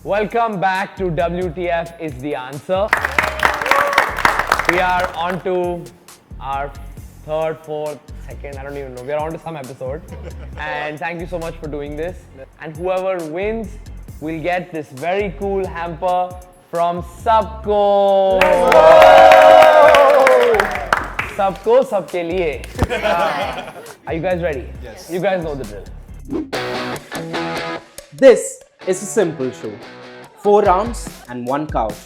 Welcome back to WTF is the answer. We are on to our third, fourth, second, I don't even know. We are on to some episode. And thank you so much for doing this. And whoever wins will get this very cool hamper from Sabco. Sabco, sabke liye. Are you guys ready? Yes. You guys know the drill. This is a simple show. 4 rounds and 1 couch.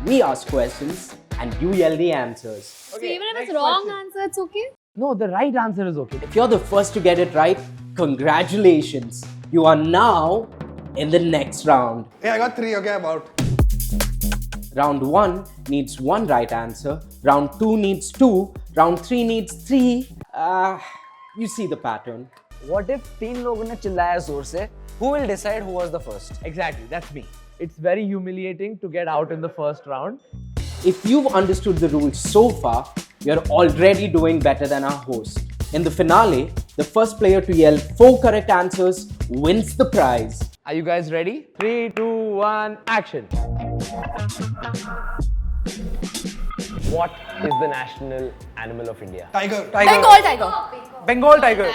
We ask questions and you yell the answers. So even if it's wrong answer, it's okay? No, the right answer is okay. If you're the first to get it right, congratulations. You are now in the next round. Hey, I got 3, okay, about. Round 1 needs 1 right answer. Round 2 needs 2. Round 3 needs 3. You see the pattern. What if 3 लोगों ने चिल्लाया जोर से? Who will decide who was the first? Exactly, that's me. It's very humiliating to get out in the first round. If you've understood the rules so far, you're already doing better than our host. In the finale, the first player to yell 4 correct answers wins the prize. Are you guys ready? 3, 2, 1, action. What is the national animal of India? Tiger. Bengal tiger. Bengal tiger.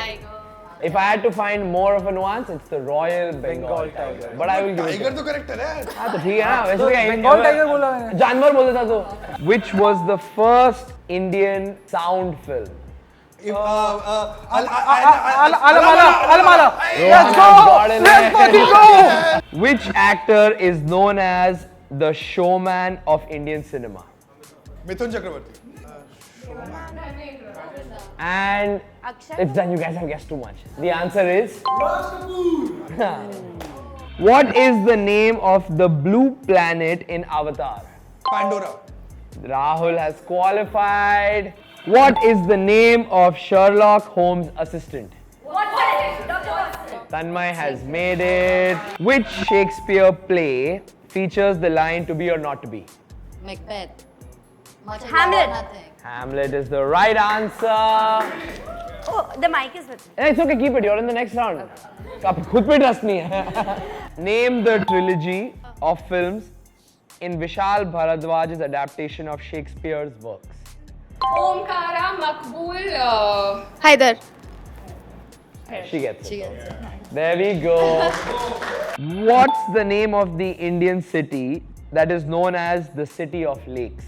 If I had to find more of a nuance, it's the Royal Bengal tiger. But I will give it Tiger to तो correct है ना? हाँ तो ठीक है ना वैसे क्या Bengal tiger बोला मैंने. जानवर बोल देता तो. Which was the first Indian sound film? Alamala. Let's go. Which actor is known as the showman of Indian cinema? Mithun Chakraborty. And it's done. You guys have guessed too much. The answer is. What is the name of the blue planet in Avatar? Pandora. Rahul has qualified. What is the name of Sherlock Holmes' assistant? Tanmay has made it. Which Shakespeare play features the line to be or not to be? Macbeth. Hamlet. Hamlet is the right answer. Oh, the mic is with me. It's okay, keep it. You're in the next round. आप खुद पे trust नहीं है. Name the trilogy of films in Vishal Bharadwaj's adaptation of Shakespeare's works. Omkara, Makbul, Haider. She gets it. There we go. What's the name of the Indian city that is known as the City of Lakes?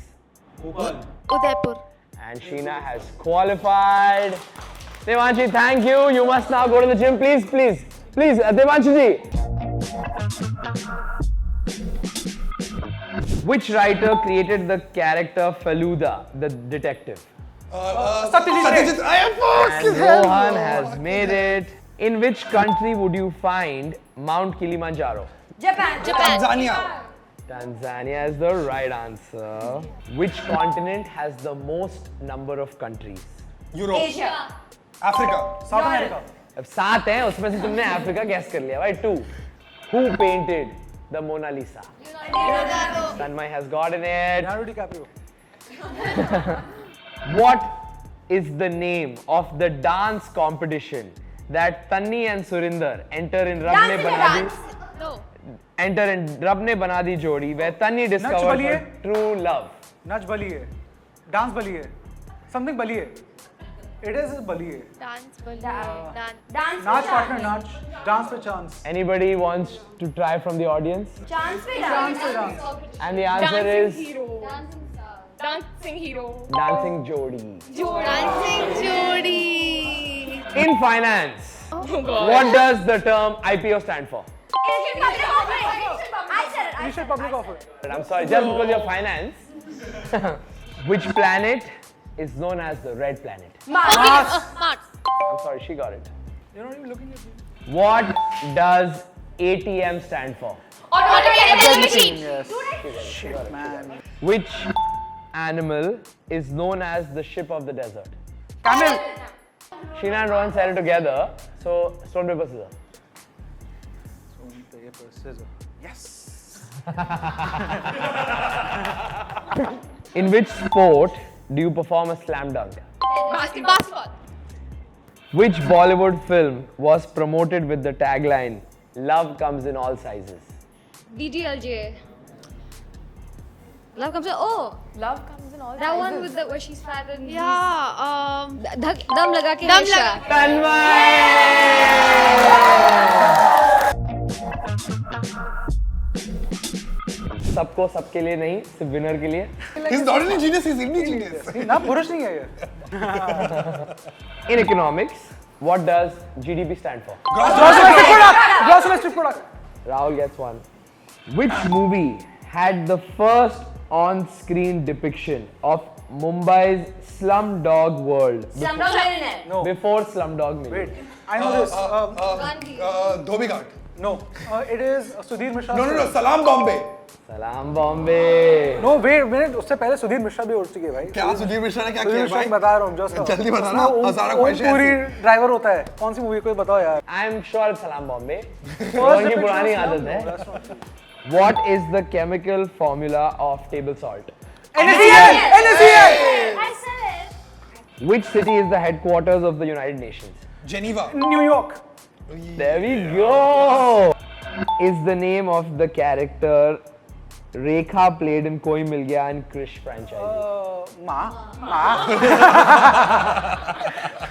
Udaipur. And Sheena has qualified. Devanshi, thank you. You must now go to the gym. Please, Devanshi ji. Which writer created the character Feluda, the detective? Satyajit Ray. I am And Rohan has made it. In which country would you find Mount Kilimanjaro? Japan. Tanzania. Tanzania is the right answer. Which continent has the most number of countries? Europe. Asia. Africa. South America. अब 7 हैं उसमें से तुमने Africa gas कर लिया भाई 2. Who painted the Mona Lisa? Tanmay has gotten it. Leonardo DiCaprio. What is the name of the dance competition that Tanni and Surinder enter in Rab Ne Bana Di Jodi, where Tanni discovered her true love? Nach Baliye. Dance Baliye. Something Baliye. It is Baliye. Dance. Dance. Nach partner, Nach. Dance पे chance. Anybody wants to try from the audience? Chance पे Dance dance. पे dance. And the answer is Dancing hero. Dancing Jodi. Dancing Jodi. In finance, what does the term IPO stand for? Initial public offering. I said it. Initial public offer. I'm sorry, just because you're finance. Which planet is known as the red planet? Mars. I'm sorry, she got it. You're not even looking at me. What does ATM stand for? Automated machine. Yes. Shit, man. Which animal is known as the ship of the desert? Camel. Sheena and Rohan said it together, so stone, paper, scissors. Stone, paper, scissors. Yes. In which sport do you perform a slam dunk? Basketball. Which Bollywood film was promoted with the tagline, "Love comes in all sizes"? DDLJ. Love comes in. Oh, Love comes in all that one sizes. with the where she's fat and Yeah. dum laga ke Dum Haisha. laga. सबको सबके लिए नहीं, सिर्फ winner के लिए. He's not an genius, he's indie genius. ना पुरुष नहीं है ये. In economics, what does GDP stand for? Gross domestic product. Gross domestic product. Rahul gets one. Which movie had the first on-screen depiction of Mumbai's slum-dog world Slumdog Millionaire. No. before Slumdog Millionaire? Wait. I know this. Gandhi. Dhobi Ghat. No. It is Sudhir Mishra. No, Salam Bombay. Salam Bombay. No, wait minute. उससे पहले सुधीर मिश्रा भी उठ चुके हैं भाई. क्या सुधीर मिश्रा ने क्या सुधीर किया मिश्रा भाई? की बता रहा हूँ just. जल्दी बता ना, हज़ारों ख्वाहिशें पूरी ऐसी. ड्राइवर होता है. कौन सी मूवी कोई बताओ यार. I'm sure it's Salam Bombay. Rohan की पुरानी आदत है. What is the chemical formula of table salt? NaCl. NaCl. I said it. Which city is the headquarters of the United Nations? Geneva. New York. There we go. Is the name of the character Rekha played in Koi Mil Gaya and Krish franchise? Ma.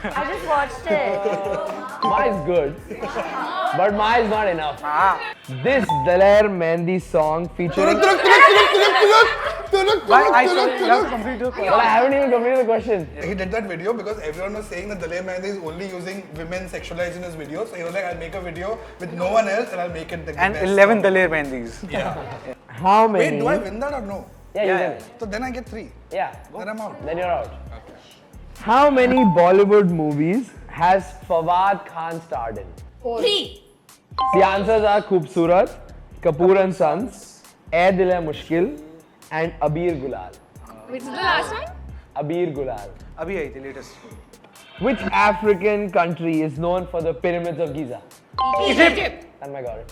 I just watched it. Ma is good, but Ma is not enough. This Daler Mehndi song featuring. Why I said you have to complete your But I haven't even completed the question. He did that video because everyone was saying that Daler Mehndi is only using women sexualized in his videos. So he was like, I'll make a video with no one else and I'll make it the And best. 11 Daler Mehendis. Yeah. How many? Wait, do I win that or no? Yeah, you Yeah. win. So then I get 3. Yeah. Then I'm out. Then you're out. How many Bollywood movies has Fawad Khan starred in? 3. The answers are Khoobsurat, Kapoor and Sons, Ae Dil Hai Mushkil, and Abir Gulal. Which is the last one? Abir Gulal. अभी आई थी latest. Which African country is known for the pyramids of Giza? Egypt. Oh my god.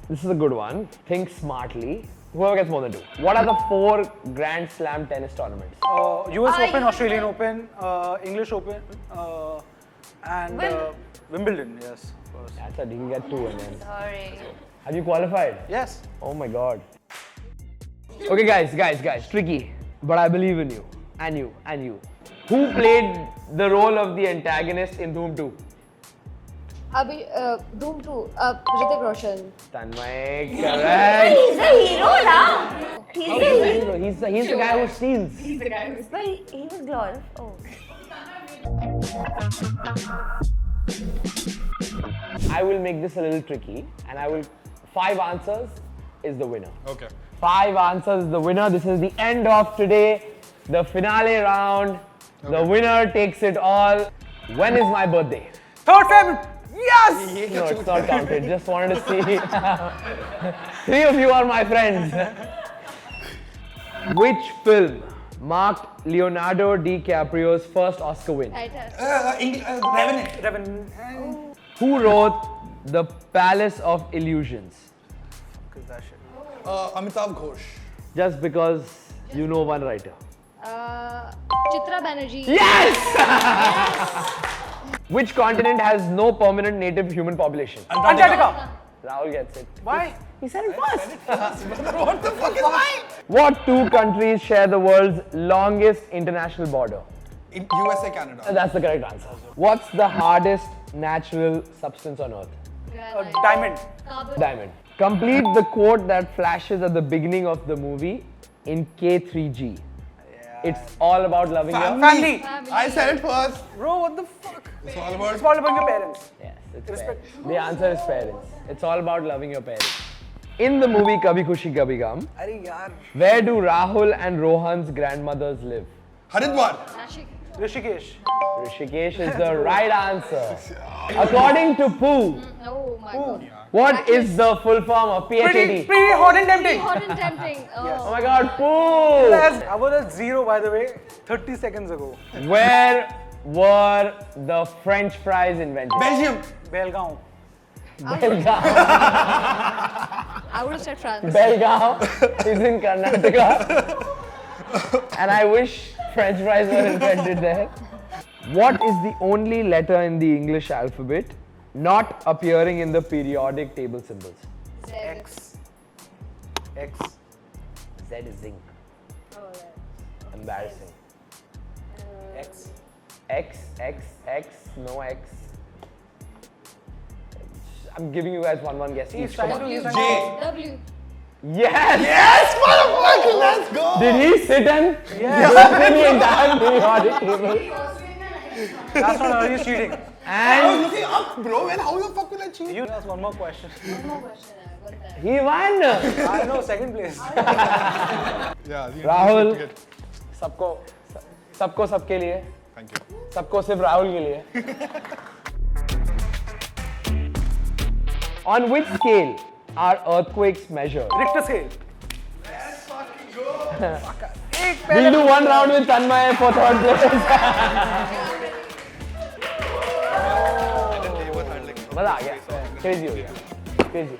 This is a good one. Think smartly. Whoever gets more than 2. What are the 4 Grand Slam tennis tournaments? US Open, Australian Open, English Open, and Wimbledon. Yes. Of course. That's it. You can get 2 and then. Sorry. Have you qualified? Yes. Oh my god. Okay, guys, tricky. But I believe in you. And you. Who played the role of the antagonist in Doom 2? Doom 2. Hrithik Roshan. Tanmay, correct. He's a hero now. He's a hero. He's the guy who steals. But he was glorified. Oh. I will make this a little tricky and I will 5 answers is the winner. Okay. 5 answers is the winner. This is the end of today. The finale round. The winner takes it all. When is my birthday? 3rd Feb. Yes. No, it's not counted. Just wanted to see. 3 of you are my friends. Which film marked Leonardo DiCaprio's first Oscar win? Revenant. Who wrote The Palace of Illusions? Amitabh Ghosh. Just because you know one writer. Chitra Banerjee. Yes! Which continent has no permanent native human population? Antarctica. Rahul gets it. Why? He said it first. What the fuck is mine? What 2 countries share the world's longest international border? In USA, Canada. That's the correct answer. What's the hardest natural substance on earth? Diamond. Diamond. Complete the quote that flashes at the beginning of the movie in K3G. It's all about loving your... Family. I said it first. Bro, what the fuck? It's all about. It's all about your parents. Yes, it's Respect. parents. The answer is parents. It's all about loving your parents. In the movie Kabhi Khushi Kabhi Gum, अरे यार. where do Rahul and Rohan's grandmothers live? Haridwar. Rishikesh. Rishikesh is the right answer. According to Pooh, Oh my god. what is the full form of PhD? Pretty hot and tempting. Hot and tempting. Oh my god, Pooh! I was at 0 by the way, 30 seconds ago. Where were the French fries invented? Belgium. Belgaum. Belgaum. I would have said France. Belgaum is in Karnataka. And I wish French fries were invented there. What is the only letter in the English alphabet not appearing in the periodic table symbols? X. X. Z is zinc. Oh, yeah. Embarrassing. X. X, no X. I'm giving you guys one guess each. Come on. He's J. W. Yes! Yes, motherfucker, let's go. Did he sit and Yes. open the entire thing on the table? That's not early cheating. I was looking up, bro, and how the fuck will I cheat? You ask one more question. One more question. What the? He won! I know, second place. Yeah, Rahul. सबको सबके लिए. Thank you. सबको सिर्फ राहुल के लिए. On which scale are earthquakes measured? Richter scale. We'll do one round with Tanmay for third place. मजा आ गया. Crazy हो गया. Crazy.